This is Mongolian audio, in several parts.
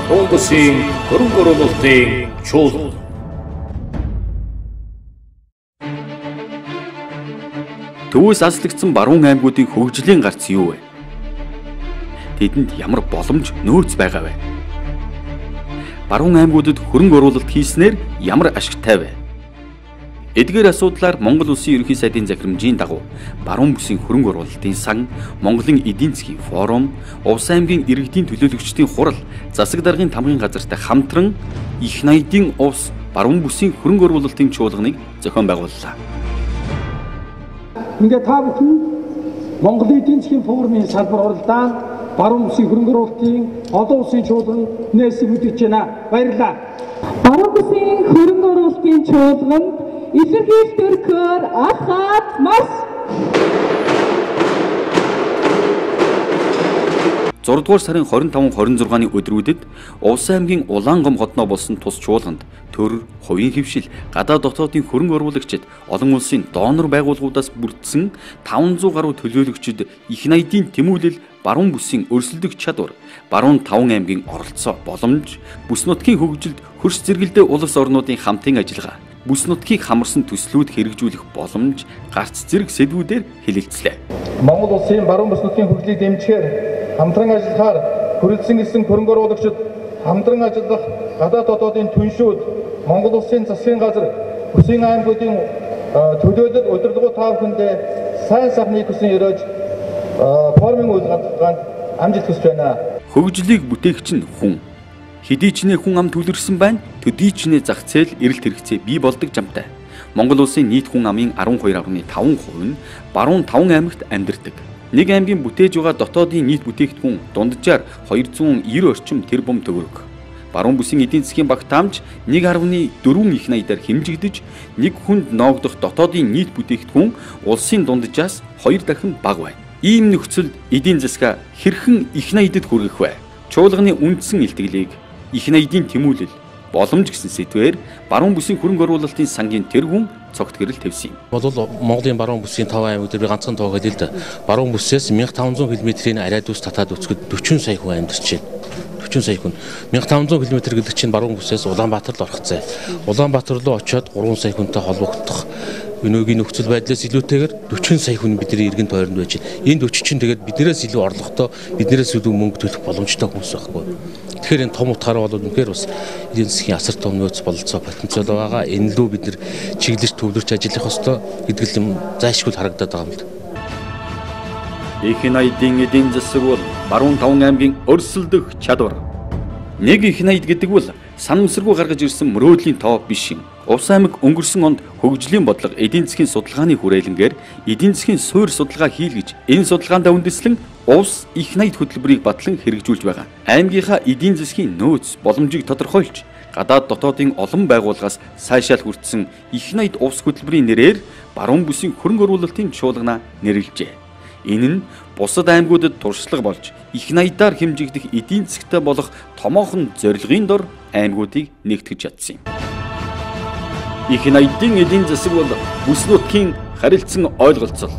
Баруун бүсийн хөрөнгө оруулалтын чуулган. Төвөөс аслагдсан баруун аймагуудын хөгжлийн гарц юу вэ? Тэдэнд ямар боломж нөөц байгаа вэ? Баруун аймагуудад хөрөнгө оруулалт хийснээр ямар ашигтай вэ? Эдгээр асуудлаар Монгол Улсын ерөнхий сайдын захирамжийн дагуу баруун бүсийн хөрөнгө оруулалтын сан, Монголын эдийн засгийн форум, Увс аймгийн иргэдийн төлөөлөгчдийн хурал, засаг даргын тамгын газартай хамтран их найдын Увс баруун бүсийн хөрөнгө оруулалтын чуулганыг зохион байгууллаа. Ингээд та бүхэн Монголын эдийн засгийн форумын салбар оролдоод баруун бүсийн хөрөнгө оруулалтын олон улсын чуулган нээсийг үдэж байна. Баярлалаа. Баруун бүсийн хөрөнгө оруулалтын чуулганд илэрхийлж төрөхөөр ахаад маш 6 дугаар сарын 25-26-ны өдрүүдэд Увс аймгийн Улаангом хотноо болсон тус чуулганд төр, хувийн хэвшил, гадаад дотоодын хөрөнгө оруулагчид, олон улсын донор байгууллагуудаас бүрдсэн 500 гаруй төлөөлөгчид их найдын тэмүүлэл, баруун бүсийн өрсөлдөх чадвар, баруун таван аймгийн оролцоо, боломж, бүс нутгийн хөгжилд хөрс зэрэгэлдээ улс орнуудын хамтын ажиллагаа, бүс нутгийг хамарсан төслүүд хэрэгжүүлэх боломж, гарц зэрэг сэдвүүдээр хэлэлцлээ. Монгол улсын баруун бүс нутгийн хөгжлийг дэмжихээр хамтран ажиллахаар хүрэлцэн гисэн хөрөнгө оруулагчид хамтран ажиллах гадаад дотоодын түншүүд Монгол улсын засгийн газар бүсийн аймагуудын төлөөлөл удирдлагууд та бүхэндээ сайн сайхныг хүсэн өрөөж форумын үйл ажиллагаанд амжилт хүсэж байна. Хөгжлийг бүтээгч нь хүн. Хэдий ч нэ хүн ам төвлөрсөн байна, төдий ч нэ зах зээл эрэлт хэрэгцээ бий болдог жамтай. Монгол улсын нийт хүн амын 12.5% нь баруун таван аймагт амьдардаг. Нэг аймгийн бүтээж байгаа дотоодын нийт бүтээгдэхүүн дунджаар 290 орчим тэрбум төгрөг. Баруун бүсийн эдийн засгийн багтаамж 1.4 их найдаар хэмжигдэж, нэг хүнд ноогдох дотоодын нийт бүтээгдэхүүн улсын дунджаас 2 дахин бага байна. Ийм нөхцөлд эдийн засгаа хэрхэн их найдад хүргэх вэ? Чуулганы үндсэн илтгэлийг их найдын тэмүүлэл, боломж гэсэн сэдвээр баруун бүсийн хөрөнгө оруулалтын сангийн тэргүүн цогт гэрэл тавьсан юм. Бодвол Монголын баруун бүсийн 5 аймаг дээр ганцхан тоог хэлээ л да. Баруун бүсээс 1500 км-ийн ариад ус татаад үцгэд 40 сая хүн амьдарч байна. 40 сая хүн. 1500 км гэдэг чинь баруун бүсээс Улаанбаатар руу орох зай. Улаанбаатар руу очиод 3 сая хүнтэй холбогдох өнөөгийн нөхцөл байдлаас илүүтэйгээр 40 сая хүн бидний иргэн тойронд байж байна. Энэ 40 чинь тэгээд биднээс илүү орлоготой, биднээс илүү мөнгө төлөх боломжтой хүмүүс байхгүй. Тэгэхээр энэ том утгаараа бол үнэхээр бас эдийн засгийн асар том нөөц бололцоо потенциал байгаа. Энэ лүү бид нэр чиглэж төвлөрч ажиллах ёстой гэдэг л юм зайлшгүй харагдаад байгаа юм л. Их найдын эдийн засаг бол баруун таван аймгийн өрсөлдөх чадвар. Нэг их найд гэдэг бол санамсаргүй гаргаж ирсэн мөрөөдлийн тоо биш юм. Увс аймаг өнгөрсөн онд хөгжлийн бодлого эдийн засгийн судалгааны хүрээлэнгээр эдийн засгийн суурь судалгаа хийлгэж, энэ судалгаанд үндэслэн Увс их найд хөтөлбөрийг батлан хэрэгжүүлж байгаа. Аймгийнхаа эдийн засгийн нөөц, боломжийг тодорхойлж, гадаад дотоодын олон байгууллагаас сайшаал хүртсэн их найд Увс хөтөлбөрийн нэрээр баруун бүсийн хөрөнгө оруулалтын чуулганаа нэрлэжээ. Энэ нь бусад аймагуудад туршлага болж, их найдаар хэмжигдэх эдийн засгтай болох томоохон зорилгын дор аймагуудыг нэгтгэж чадсан юм. Их найдын эдийн засаг бол бүс нутгийн харилцан ойлголцол.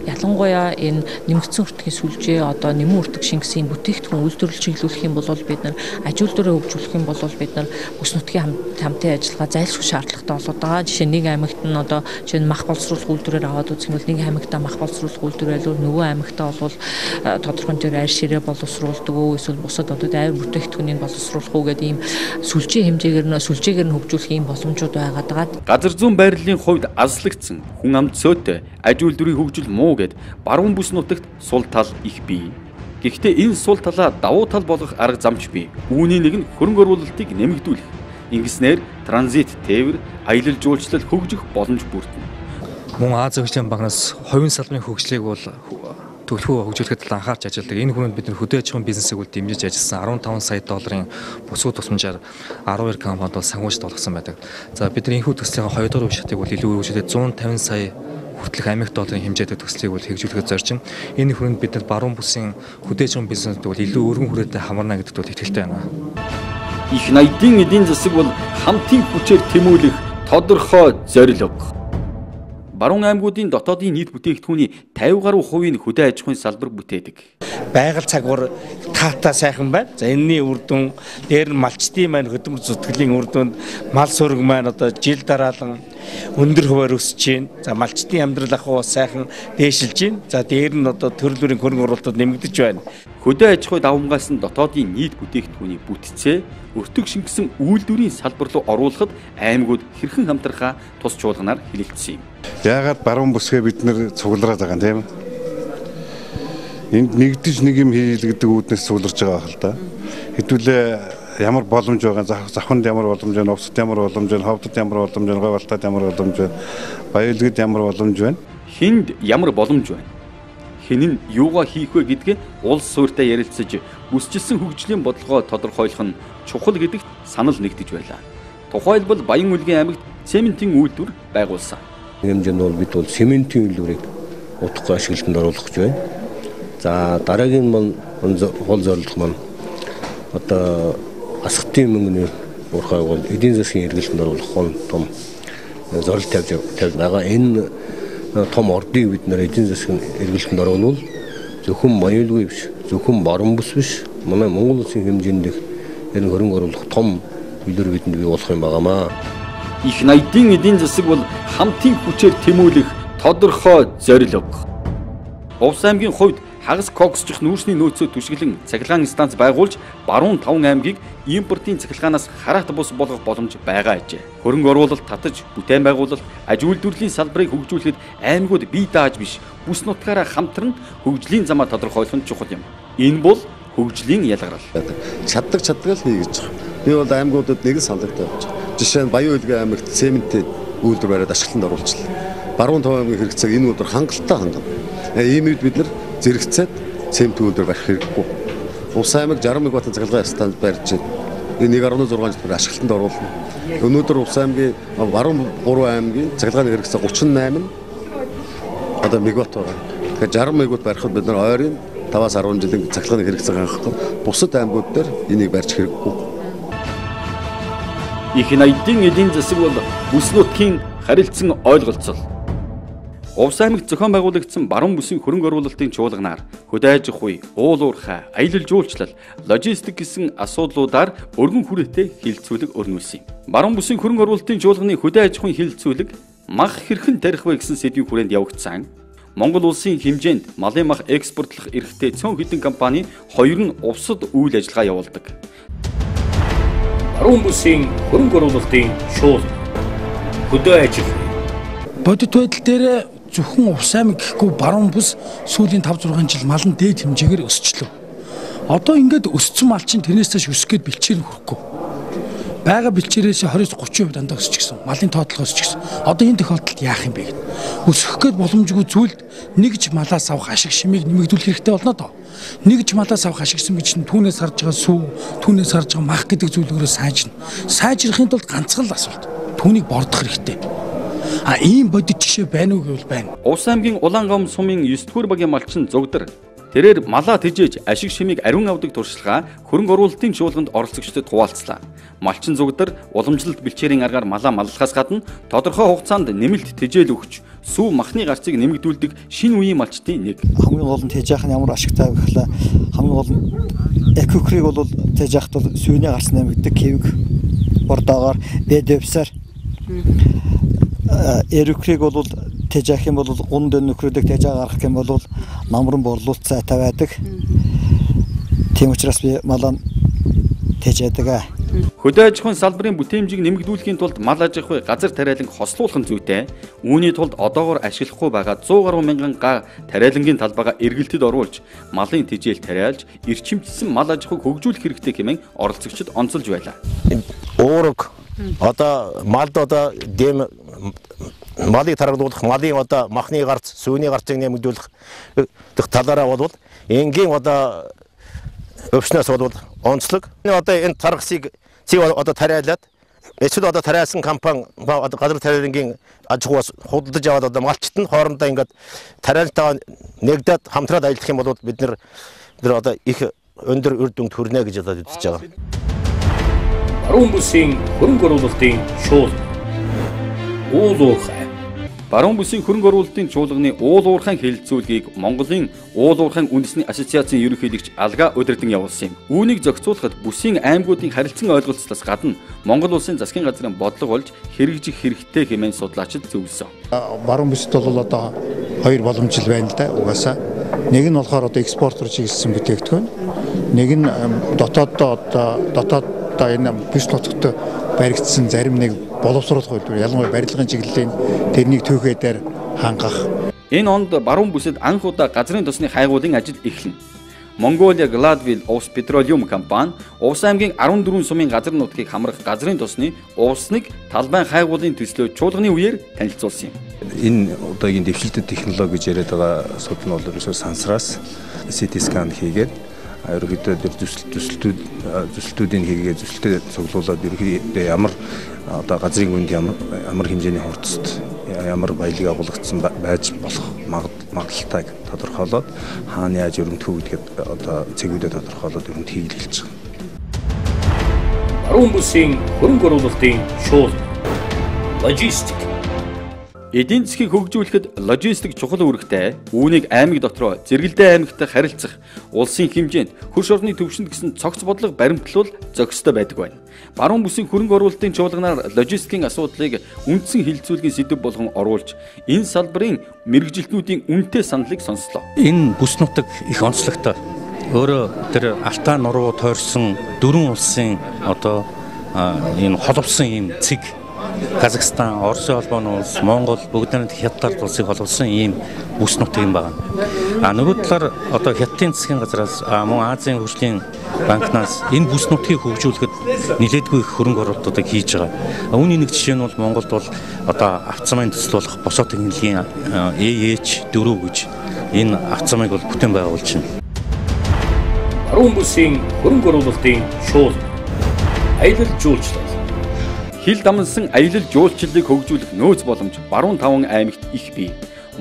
Ялангуяа энэ нэмэгдсэн өртгийн сүлжээ одоо нэмэн өртөг шингэсэн бүтээгдэхүүн үйлдвэрлэл чиглүүлэх юм бол бид нар аж үйлдвэрээ хөгжүүлэх юм бол бид нар бүс нутгийн хамтын ажиллагаа зайлшгүй шаардлагатай болоод байгаа. Жишээ нь нэг аймагт нь одоо жишээ нь мах боловсруулах үйлдвэрээр аваад үзэх юм бол нэг аймагтаа мах боловсруулах үйлдвэрээр нөгөө аймагтаа бол тодорхой хэмжээр арь ширээ боловсруулдаг уу эсвэл бусад одоо арь бүтээгдэхүүнийг боловсруулах уу гэдэг ийм сүлжээ хэмжээгээр нь хөгжүүлэх ийм боломжууд байгаад байгаа. Газар зүүн байрлалын хувьд азлагдсан хүн амт цөөтэй аж үйлдвэрийн хөгжил муу гэд баруун бүс нутагт сул тал их бий. Гэхдээ энэ сул талаа давуу тал болгох арга замч бий. Үүний нэг нь хөрөнгө оруулалтыг нэмэгдүүлэх. Ингэснээр транзит тээвэр, аялал жуулчлал хөгжих боломж бүрдэнэ. Мөн Азийн хөгжлийн банкнаас хувийн салбарын хөгжлийг бол төлхөө хөгжүүлэхэд анхаарч ажилладаг. Энэ хүрээнд бид хөдөө аж ахуйн бизнесийг үл дэмжиж ажилласан 15 сая долларын бусгууд тусламжаар 12 компанид бол санхүүжилт болгосон байдаг. За бид нар энэхүү төслийн 2 дугаар үе шатыг бол илүү өргөжлөд 150 сая хүртэлх Америк долларын хэмжээтэй төслийг бол хэрэгжүүлэхэд зорж байна. Энэ хүрээнд бид нар баруун бүсийн хөдөө аж ахуйн бизнесд бол илүү өргөн хүрээтэй хамарна гэдэгт бол итгэлтэй байна. Их найдын эдийн засаг бол хамтын хүчээр тэмүүлэх тодорхой зорилго. Баруун аймагуудын дотоодын нийт бүтээгдэхүүний 50 гаруй хувийг хөдөө аж ахуйн салбар бүтээдэг. Байгаль цагвар таатай сайхан байна. За энэний үр дүн дээр нь малчтын маань хөдөлмөр зүтгэлийн үр дүнд мал сураг маань одоо жил дараалан өндөр хуваар өсөж байна. За малчтын амьдрал ах уу сайхан дээшилж байна. За дээр нь одоо төрөл бүрийн хөрөнгө оруулалтууд нэмэгдэж байна. Хөдөө аж ахуйд давамгаас нь дотоодын нийт бүтээгдэхүүний бүтцээ өртөг шингэсэн үйлдвэрийн салбар руу оруулахад аймагуд хэрхэн хамтрахаа тус чуулганаар хэлэлцсэн юм. Яагаад баруун бүсгээ бид нэр цуглараад байгаа юм тийм үү? Энд нэгдэж нэг юм хийлгдэг үүднээс цугларч байгаа хэл та. Хэдүүлээ ямар боломж байгаа, завханд ямар боломж байна, увсад ямар боломж байна, ховдод ямар боломж байна, говьалтад ямар боломж байна, баялагд ямар боломж байна. Хинд ямар боломж байна? Хэн нь юугаа хийх вэ гэдгээ улс суурьтай ярилцаж бүсчилсэн хөгжлийн бодлогоо тодорхойлох нь чухал гэдэгт санал нэгдэж байлаа. Тухайлбал Баян Улгийн аймагт цементийн үйлдвэр байгуулсан. Хэмжээнд бол бид бол цементийн үйлдвэрийг утгагүй ашиглалтанд оруулах гэж байна. За дараагийн хол зорилго маань одоо асхтын мөнгөний уурхайг бол эдийн засгийн эргэлтэнд оруулах том зорилт тавьж байгаа. Энэ том ордыг бид нэр эдийн засгийн эргэлтэнд оруулвал зөвхөн Баян-Улгийн биш, зөвхөн баруун бүс биш, манай Монгол улсын хэмжээнд энэ хөрөнгө оруулах том үйлдвэр бидэнд бий болох юм байнамаа. Их найдын эдийн засаг бол хамтын хүчээр тэмүүлэх тодорхой зорилго. Увс аймгийн хувьд хагас коксчих нүүрсний нөөцөө түшиглэн цахилгаан станц байгуулж баруун 5 аймгийг импортын цахилгаанаас хараат бус болгох боломж байгаа ажээ. Хөрөнгө оруулалт, татаж, бүтээн байгуулалт, аж үйлдвэрлэлийн салбарыг хөгжүүлэхэд аймагуд бие дааж биш, бүс нутгаараа хамтран хөгжлийн замаа тодорхойлох нь чухал юм. Энэ бол хөгжлийн ялгарал. Чаддаг л хийгэж байгаа. Би бол аймагуудад нэг л саналтай болж байгаа. Жишээ нь Баян Улгийн аймагт цементийн үйлдвэр бариад ашиглалтанд оруулчихлаа. Баруун 5 аймгийн хэрэгцээг энэ үйлдвэр хангалттай хангана. Ийм үед бид нар зэрэгцээд цемент үйлдвэр барих хэрэггүй. Увс аймаг 60 мегаваттын цахилгаан станц барьж энэ 1.6 жилээр ашиглалтанд оруулна. Өнөөдөр Увс аймгийн баруун 3 аймгийн цахилгааны хэрэгцээ 38 одоо мегаватт байгаа. Тэгэхээр 60 мегаватт барихад бид нар ойрын 5-аас 10 жилийн цахилгааны хэрэгцээг хангахгүй бусад аймагуд дээр энийг барьж хэрэггүй. Их найдын эдийн засаг бол бүс нутгийн харилцан ойлголцол. Увс аймагт зохион байгуулагдсан баруун бүсийн хөрөнгө оруулалтын чуулганаар хөдөө аж ахуй, уул уурхай, аялал жуулчлал, логистик гэсэн асуудлуудаар өргөн хүрээтэй хилцүүлэг өрнүүлсэн юм. Баруун бүсийн хөрөнгө оруулалтын чуулганы хөдөө аж ахуйн хилцүүлэг мах хэрхэн тарих вэ гэсэн сэдвийн хүрээнд явагдсан. Монгол улсын хэмжээнд малын мах экспортлох эрхтэй цөөн хэдэн компани хоёр нь увсад үйл ажиллагаа явуулдаг. Баруун бүсийн хөрөнгө оруулалтын чуулган хөдөө аж ахуй. Бодит байдал дээр зөвхөн Увс аймаг гэхгүй баруун бүс сүүлийн 5-6 жил малын дээд хэмжээгээр өсчлөө. Одоо ингээд өссөн мал чинь тэрнээс цааш өсөх гээд бэлчээр хөрөхгүй. Бага бэлчээрээс 20-30% дандаа өсч гисэн. Малын тоотлого өсч гисэн. Одоо энэ тохиолдолд яах юм бэ гэд. Өсөх гээд боломжгүй зүйлд нэгж малаас авах ашиг шимийг нэмэгдүүлэх хэрэгтэй болно доо. Нэгж малаас авах ашиг шим гэж нь түүнээс харж байгаа сүү, түүнээс харж байгаа мах гэдэг зүйлөөрөө сайжирна. Сайжрахын тулд ганцхан л асуулт. Түүнийг бордох хэрэгтэй. Ийм бодит жишээ байна уу гэвэл байна. Увс аймгийн Улаангом сумын 9-р багийн малчин Зөгдөр тэрээр малаа тэжээж ашиг шимийг ариун авдаг туршлагаа хөрөнгө оруулалтын чуулганд оролцогчдод хуваалцлаа. Малчин Зөгдөр уламжлалт бэлчээрийн аргаар малаа маллахаас гадна тодорхой хугацаанд нэмэлт тэжээл өгч сүү махны гарцыг нэмэгдүүлдэг шинэ үеийн малчтын нэг. Хамгийн гол нь тэжээх нь ямар ашигтай вэ гэхлээр хамгийн гол нь экокриг бол тэжэехт бол сүүний гарц нэмэгддэг кевг бордоогоор дэвсэр эрүүкрийг бол тэжээх юм бол гун дөр нөхрөдөг тэжээ гаргах юм бол намран борлуулалт сайтай байдаг. Тийм учраас би малаа тэжээдэг. Хөдөө аж ахуйн салбарын бүтээмжийг нэмэгдүүлэхийн тулд мал аж ахуй газар тариалан хослуулах нь зүйтэй. Үүний тулд одоогоор ашиглахгүй байгаа 100 гаруй мянган га тариалангийн талбайгаа эргэлтэд оруулж малын тэжээл тариалж эрчимчсэн мал аж ахуйг хөгжүүлэх хэрэгтэй хэмээн оролцогчид онцолж байлаа. Уураг одоо малд одоо дэм малыг таргалуулах, малын одоо махны гарц, сүүний гарцыг нэмэгдүүлэх талаараа бол энгийн одоо өвчнөөс бол онцлог. Одоо энэ тархсыг одоо тариалаад эсвэл одоо тариалсан компани одоо газар тариалангийн аж ахуйс худалдаж аваад одоо малчт нь хоорондоо ингээд тариалтайгаа нэгдээд хамтраад аялдах юм бол бид нэр одоо их өндөр үр дүнд хүрнэ гэж одоо үзэж байгаа. Баруун бүсийн хөрөнгө оруулалтын чуулган уул уурхай Баруун бүсийн хөрөнгө оруулалтын чуулганы уул уурхайн хэлэлцүүлгийг Монголын уул уурхайн үндэсний ассоциацийн ерөнхийлөгч Алга удирдан явуулсан юм. Үүнийг зохицуулахад бүсийн аймагуудын харилцан ойлголцлоос гадна Монгол улсын засгийн газрын бодлого болж хэрэгжих хэрэгтэй хэмээн судлаачид зөвлөсөн. Баруун бүсэд бол одоо хоёр боломжтой байна л да. Угаасаа нэг нь болохоор одоо экспортер чиглэсэн бүтээгдэхүүн, нэг нь дотооддоо энэ бүс нутагт баригдсан зарим нэг боловсруулах үйлдвэр, ялангуяа барилгын чиглэлийн тэрнийг түүхээдээр хангах. Энэ онд баруун бүсэд анх удаа газрын тосны хайгуулын ажил эхэлнэ. Mongolia Gladwell Ovs Petroleum компани Овс аймгийн 14 сумын газар нутгийг хамрах газрын тосны Овсныг талбайн хайгуулын төслөө чуулганы үеэр танилцуулсан юм. Энэ одоогийн дэвшилтэд технологи гэж яриад байгаа асуудал нь бол ерөөсөө сансраас CT скан хийгээд ерөөхдөө зөсөлтүүдийн хийгээд зөсөлтөд цуглуулад ерөөхдөө ямар одоо газрын гүнд ямар хэмжээний хурцт ямар баялаг агуулгдсан байж болох магадлалтайг тодорхойлоод хаана яаж өрөмтгөө гэдгээд одоо цэгүүдэд тодорхойлоод өрөмт хийлгэлж байгаа. Баруун бүсийн хөрөнгө оруулалтын шууд логистик. Эдийн засгийг хөгжүүлэхэд логистик чухал үүрэгтэй. Үүнийг аймаг дотроо зэрэгэлдээ аймагтай харилцах, улсын хэмжээнд хөрш орны төвшөнд гэсэн цогц бодлого баримтлал зохистой байдаг байна. Баруун бүсийн хөрөнгө оруулалтын чуулганаар логистикийн асуудлыг үндсэн хилцүүлгийн сэдэв болгон оруулж, энэ салбарын мэргэжилтнүүдийн үнэтэй саналыг сонслоо. Энэ бүс нутаг их онцлогтой. Өөрөө тэр Алтай нуруу тойрсон дөрвөн улсын одоо энэ холбосон ийм цэг Казахстан, Оросын холбооны улс, Монгол бүгд нэг хятад улсыг холбосон ийм бүс нутаг юм байна. Нөгөө талаар одоо хятадын засгийн газраас мөн Азийн хөгжлийн банкнаас энэ бүс нутгийг хөгжүүлэхэд нэлээдгүй их хөрөнгө оруулалтыг хийж байгаа. Үүний нэг жишээ нь бол Монголд бол одоо авцамын төсөл болох босоо технологийн EH4 гэж энэ авцамыг бол бүтээн байгуулж байна. Баруун бүсийн хөрөнгө оруулалтын шууд аялал жуулчлал. Хил дамнсан аялал жуулчлалыг хөгжүүлэх нөөц боломж баруун таван аймагт их бий.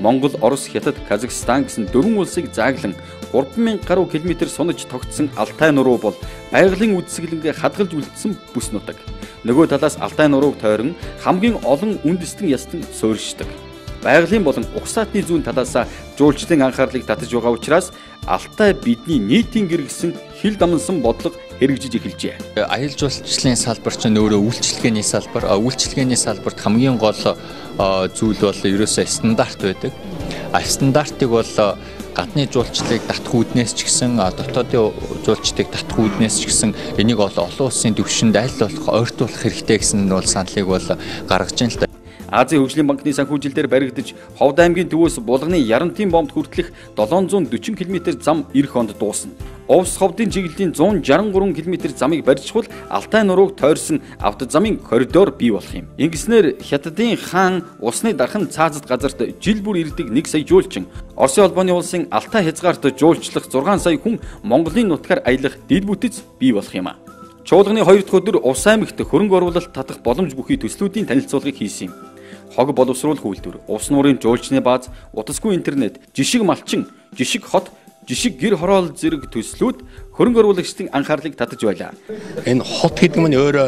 Монгол, Орос, Хятад, Казахстан гэсэн дөрвөн улсыг зааглан 3000 гаруй километр сунаж тогтсон Алтай нуруу бол байгалийн үдсгэлэнгээ хадгалж үлдсэн бүс нутаг. Нөгөө талаас Алтай нурууг тойрон хамгийн олон үндэстэн ястан суурьшдаг. Байгалийн болон угсаатны зүүн талаасаа жуулчлалын анхаарлыг татаж байгаа учраас Алтай бидний нийтийн гэр гэсэн хил дамнсан бодлого хэрэгжиж эхэлжээ. Аялал жуулчлалын салбар чинь өөрөө үйлчилгээний салбар. Үйлчилгээний салбарт хамгийн гол зүйл бол ерөөсөө стандарт байдаг. Стандартыг бол гадны жуулчлалыг татах үүднээс ч гэсэн дотоодын жуулчдыг татах үүднээс ч гэсэн энийг олон улсын түвшинд аль болох ойртуулах хэрэгтэй гэсэн нь бол саналыг бол гаргаж байна л да. Азийн хөгжлийн банкны санхүүжилтээр баригдаж, Ховд аймгийн төвөөс Булганы Ярантын бомбд хүртэлх 740 км зам эх онд дуусна. Овс Ховдын чиглэлийн 163 км замыг барьчихвал Алтай нурууг тойрсон автозамын коридор бий болох юм. Ингэснээр Хятадын хаан усны дархан цаазад газарт жил бүр ирдэг 1 сая жуулчин, Оросын холбооны улсын Алтай хязгаарт жуулчлах 6 сая хүн Монголын нутгаар аялах дэд бүтэц бий болох юм. Чуулганы 2 дахь өдөр Увс аймагт хөрөнгө оруулалт татах боломж бүхий төслүүдийн танилцуулгыг хийсэн юм. Хог боловсруулах үйлдвэр, ус нуурын жуулчны бааз, утасгүй интернет, жишг малчин, жишг хот, жишг гэр хороол зэрэг төслүүд хөрөнгө оруулагчдын анхаарлыг татаж байлаа. Энэ хот гэдэг нь өөрөө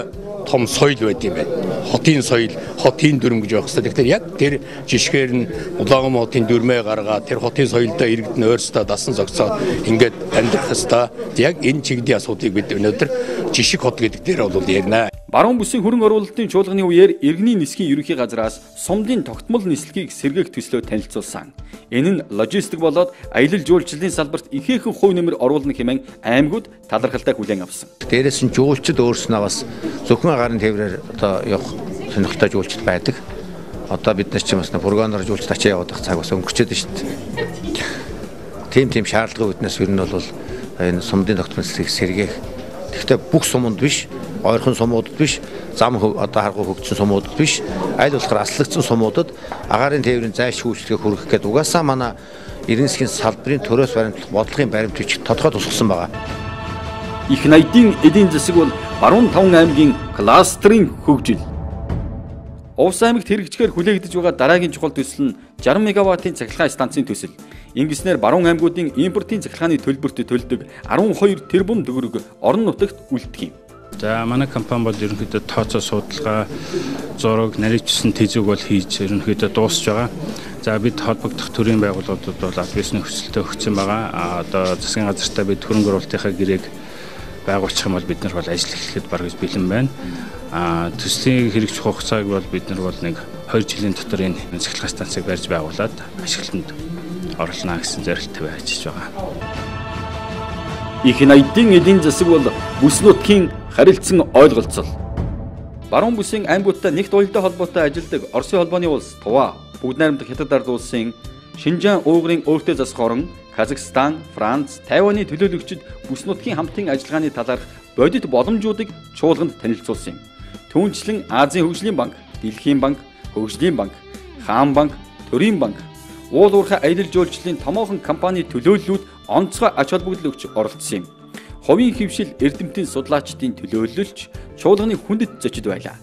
том соёл байд юм байна. Хотын соёл, хотын дүрм гэж байх хэрэгтэй. Тэгэхээр яг тэр жишгээр нь Улаангом хотын дүрмээ гаргаад тэр хотын соёлдоо иргэдэн өөрсдөө дасан зогсоод ингээд амьдрах хэрэгтэй. Яг энэ чиглэлийн асуудлыг бид өнөөдөр жишг хот гэдэг дээр бол ярина. Баруун бүсийн хөрөнгө оруулалтын чуулганы үеэр иргэний нисхийн ерөнхий газраас сумдын тогтмол нислэгийг сэргээх төслөө танилцуулсан. Энэ нь логистик болоод аялал жуулчлалын салбарт ихээхэн хувь нэмэр оруулна хэмээн аймагуд талархалтай хүлээн авсан. Дээрээс нь жуулчид өөрснөө бас зөвхөн гарын тээврээр одоо явах сонирхолтой жуулчид байдаг. Одоо бид нар ч бас фургоноор жуулчид очиж явах цаг бас өнгөрчөөд байна шүү дээ. Тийм шаардлагын үүднээс ер нь бол энэ сумдын тогтмол нислэгийг сэргээх. Гэхдээ бүх сумууд биш, ойрхон сумуудад биш, зам одоо харгуй хөгжсөн сумуудад биш, аль болохоор аслагдсан сумуудад агаарын тээврийн зайлшгүй үйлчлэгийг хүргэх гэдэг угаасаа манай эрдэнэ засгийн салбарын төрөөс баримтлах бодлогын баримтч тодорхой тусгасан байгаа. Их найдын эдийн засаг бол баруун таван аймгийн кластерын хөгжил. Увс аймагт хэрэгжихээр хүлээгдэж байгаа дараагийн чухал төсөл нь 60 мегаваттын цахилгаан станцын төсөл. Ингэснээр баруун аймагуудын импортын цахилгааны төлбөрт төлдөг 12 тэрбум төгрөг орон нутагт үлдэх юм. За манай компани бол ерөнхийдөө тооцоо судалгаа, зураг, нарийчсан тэзэг бол хийж ерөнхийдөө дуусч байгаа. За бид холбогдох төрийн байгууллагуудад бол аль биесний хүсэлтээ өгсөн байгаа. Одоо засгийн газартаа бид хөрөнгө оруулалтынхаа гэрээг байгуулчих юм бол бид нар бол ажил эхлэхэд бараг бэлэн байна. Төслийн хэрэгжих хугацааг бол бид нар бол нэг 2 жилийн дотор энэ цэглэх станцыг барьж байгуулад ашиглалтанд оруулна гэсэн зорилттой байж байгаа. Их найдын эдийн засаг бол бүс нутгийн харилцан ойлголцол. Баруун бүсийн аймагуудтай нэгт уялдаа холбоотой ажилладаг Оросын холбооны улс Тува, бүгд найрамдах Хятад ард улсын Шинжаан уугрын өөртөө засах орон, Казахстан, Франц, Тайваны төлөөлөгчид бүс нутгийн хамтын ажиллагааны талаарх бодит боломжуудыг чуулганд танилцуулсан юм. Түүнчлэн Азийн хөгжлийн банк, Дэлхийн банк, Хөгжлийн банк, Хаан банк, Төрийн банк, уул уурхай аялал жуулчлалын томоохон компани төлөөллүүд онцгой ач холбогдол өгч оролцсон юм. Ховийн хөвшил эрдэмтэн судлаачдын төлөөлөлч чуулганы хүндэт зочид байлаа.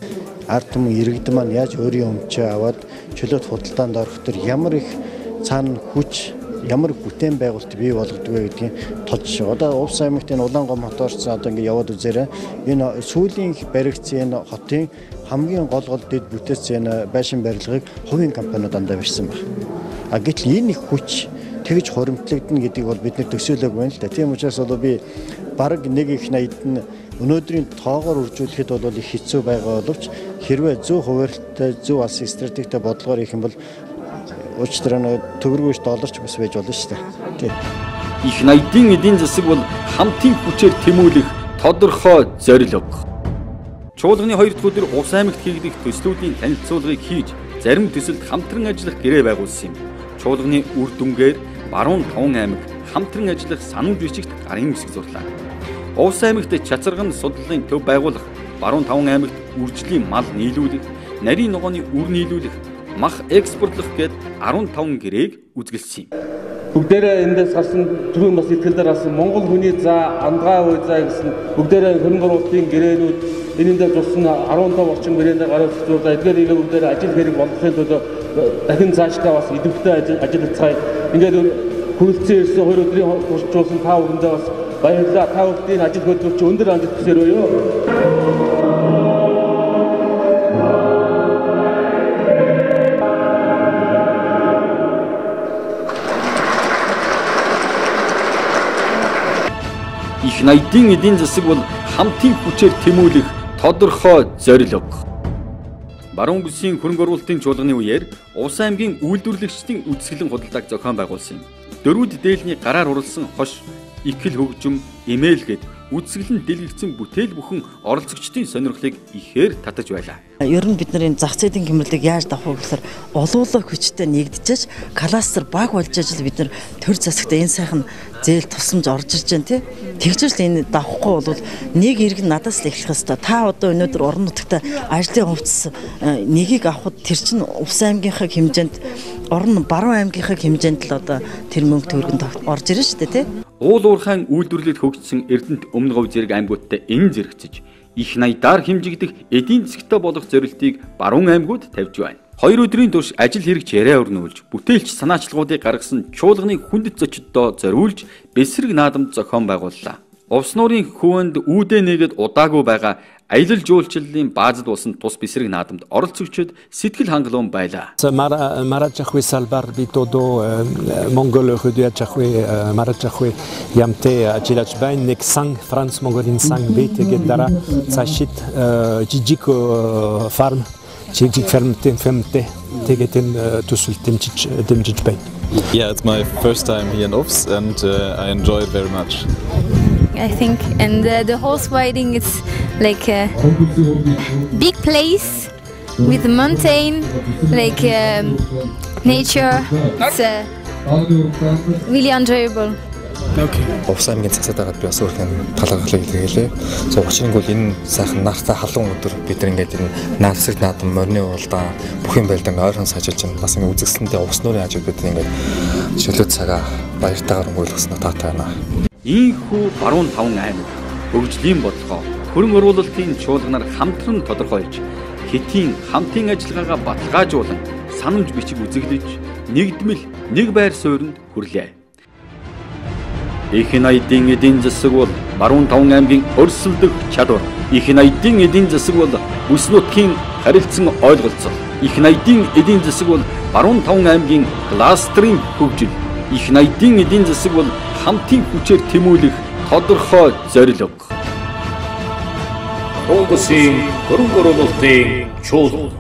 Ард түмэн иргэдэн маань яаж өөрийн өмчөө аваад чөлөөт худалдаанд орох төр ямар их цаана хүч, ямар бүтээн байгуулалт бий болгодог вэ гэдгийг тулж байгаа. Одоо Увс аймагтын Улаангом хот орсон одоо ингэ яваад үзээрэй. Энэ сүүлийн баригдсан энэ хотын хамгийн гол дэд бүтээсэн энэ байшин барилгыг хувийн компаниуд дандаа барьсан байна. Гэтэл энэ их хүч тэгж хуримтлагдана гэдгийг бол бид нэр төсөөлөөг байна л да. Тийм учраас бол би бараг нэг их найд нь өнөөдрийн тоогоор үржүүлэхэд бол их хэцүү байгаа боловч хэрвээ зөв хуваарьтай, зөв алсын стратегтэй бодлогоор их юм бол уучлаарай төгрөгөөж долларч бас байж болно шүү дээ. Их найдын эдийн засаг бол хамтын хүчээр тэмүүлэх тодорхой зорилго. Чуулганы 2 дахь өдөр Увс аймагт хийгдэх төслүүдийн танилцуулгыг хийж зарим төсөлд хамтран ажиллах гэрээ байгуулсан юм. Чуулганы үр дүнгээр Баруун Таван аймаг хамтран ажиллах санамж бичигт гарын үсэг зурлаа. Увс аймагт чацарган судлалын төв байгуулах, Баруун Таван аймагт үржлийн мал нийлүүлэх, нарийн ногооны үр нийлүүлэх, мах экспортлох гээд 15 гэрээг үзгэлсэн юм. Бүгдээрээ эндээс гарсан түрүүн бас ихтгэлээр гарсан Монгол хүний за андгаа үе за гэсэн бүгдээрээ хөрөнгө оруулалтын гэрээнүүд энэндээ туссан 15 орчим гэрээнд гараад зурлаа. Эдгээр ийм бүгдээрээ ажил хэрэг болгохын тулд дахин цаашдаа бас идэвхтэй ажил хийцгаая. Ингээд хүрэлцэн ирсэн 2 өдрийн туршуулсан та бүхэндээ бас баярлалаа. Та бүхний ажил хөдөлгөөч өндөр амжилт хүсээрэй юу. Их найдын эдийн засаг бол хамтын хүчээр тэмүүлэх тодорхой зорилго. Баруун бүсийн хөрөнгө оруулалтын чуулганы үеэр Увс аймгийн үйлдвэрлэгчдийн үзэсгэлэн худалдааг зохион байгуулсан юм. Дөрвүүд дээлний гараар урлсан хош, ихэл хөгжим, эмээл гээд үзэсгэлэн дэлгэгдсэн бүтээл бүхэн оролцогчдын сонирхлыг ихээр татаж байлаа. Ер нь бид нар энэ зах зээлийн хэмнэлийг яаж давах вэ гэхээр олуулаа хүчтэй нэгдэж кластер баг болж ажил бид нар төр засагтаа энэ сайхан зээл тусламж орж ирж байна тий. Тэгжээс л энэ давахгүй бол нэг иргэн надаас л эхлэх хэвээр. Та одоо өнөөдөр орон нутагта ажлын хувцас нэгийг авахд тэр чинь Увс аймгийнхаа хэмжээнд орон Баруун аймгийнхаа хэмжээнд л одоо тэр мөнгө төгрөг орж ирнэ шүү дээ тий. Уул уурхайн үйлдвэрлэлд хөгжсөн Эрдэнэт Өмнө Говь зэрэг аймагуудтай энэ зэрэгцэж их найдаар хэмжигдэх эдийн засгтай болох зорилтыг Баруун аймагуд тавьж байна. 2 өдрийн турш ажил хэрэгч яриа өрнүүлж, бүтээлч санаачлагуудыг гаргасан чуулганы хүндэт зочддоо зориулж бэсрэг наадамд зохион байгууллаа. Увс нуурын хөвөнд үүдээ нэгэд удаагүй байгаа аялал жуулчлалын баазад болсон тус бэсрэг наадамд оролцогчид сэтгэл хангалуун байлаа. Марачахви салбар битодо монгол хөдөөчахви марачахви ямте ажилач байн нэг сан Франц монголын сан битгээд дара цашит жижиг фарм жижиг фермтэн тэгээд төсөл дэмжиж байна. Yeah, it's my first time here in Ufs and I enjoy it very much. I think, and the horse riding is like a big place with mountain, like nature. It's really enjoyable. Увс аймгийн засаг дараад би бас өөрхөн талархлыг илэрхийлээ. Учир нь бол энэ сайхан нартай халуун өдөр бид нар ингээд энэ наалсаг наадам морины уралдаан бүх юм байлдан ойрхон сажиж байна. Бас ингээд үзэсгэлэнтэй Увс нуурын хажууд бид ингээд чөлөөт цагаа баяртайгаар өнгөрүүлсэн таатай байна. Ийхүү Баруун Таван аймаг хөгжлийн бодлогоо хөрөнгө оруулалтын чуулганаар хамтран тодорхойлж, хэтийн хамтын ажиллагаагаа баталгаажуулан санамж бичиг үзэглэж, нэгдмэл нэг байр суурьнд хүрлээ. Их найдын эдийн засаг бол баруун таван аймгийн өрсөлдөх чадвар. Их найдын эдийн засаг бол бүс нутгийн харилцан ойлголцол. Их найдын эдийн засаг бол баруун таван аймгийн кластерын хөгжил. Их найдын эдийн засаг бол хамтын хүчээр тэмүүлэх тодорхой зорилго. Монгол Улсын хөрөнгө оруулалтын чуулган